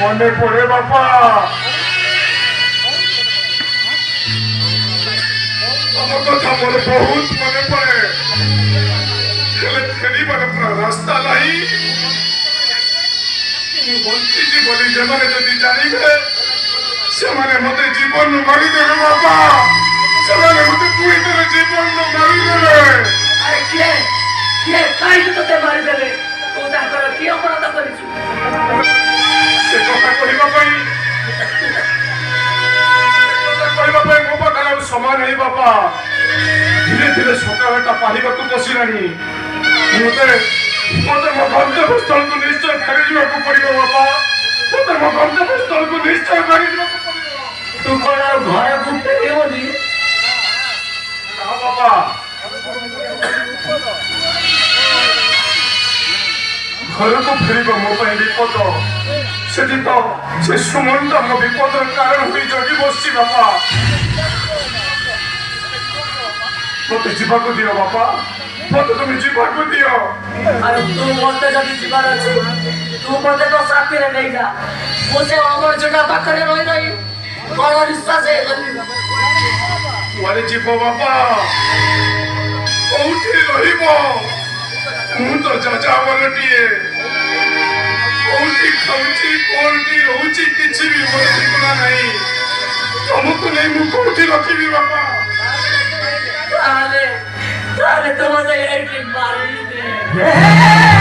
মনে পড়ে বাবা, আমার কথা মনে বহুত মনে পড়ে। ফেরিবার রাস্তা নাই বলছি বলি, যেমানে যদি জানিবে সেমানে মতে জীবন মারি দেবে বাবা, সেমানে মতে তুই তোর জীবন মারি দেবে। আরে কে কে কাই তোতে মারি দেবে? তো তার কি অপরাধ করেছিস? সে কথা কহিবা পাই ମୋ ପାଖରେ ଆଉ ସମୟ ନାହିଁ ବାପା। ଧୀରେ ଧୀରେ ସକାଳଟା ପାହିବାକୁ ବସିଲାଣି। ମତେ ମୋ ଗନ୍ତବ୍ୟସ୍ଥଳକୁ ନିଶ୍ଚୟ ଫେରିଯିବାକୁ ପଡିବ ବାପା। ମତେ ମୋ ଗନ୍ତବ୍ୟସ୍ଥଳକୁ ନିଶ୍ଚୟ ଫେରିଯିବାକୁ ପଡିବ। ତୁ କଣ ଘରକୁ ଫେରିବନି? ନା ବାପା, ଘରକୁ ଫେରିବ ମୋ ପାଇଁ ବିପଦ। ସେଠି ତ ସେ ସୁମନ୍ତ ମୋ ବିପଦର କାରଣ ହୋଇ ଜଗି ବସିଛି ବାପା। ମତେ ଯିବାକୁ ଦିଅ ବାପା, ମତେ তুমি ଯିବାକୁ ଦିଅ। আরে তু মতে যদি জীবন আছে তু মতে তো সাথীরে নেই যা। বসে আমার জোটা পাখরে রই রই বড় নিঃশ্বাস হয়ে গলি। କୁଆଡେ ଯିବ ବାପା, କୋଉଠି ରହିବ? ମୁଁ ତ ଯାଯାବରଟିଏ, କୋଉଠି ଖାଉଛି କୋଉଠି ରହୁଛି କିଛି ବି ମୋର ଠିକଣା ନାହିଁ। ତମକୁ ନେଇ ମୁଁ କୋଉଠି ରଖିବି ବାପା? তাহলে তাহলে তোমাদের এইটি মারি দে।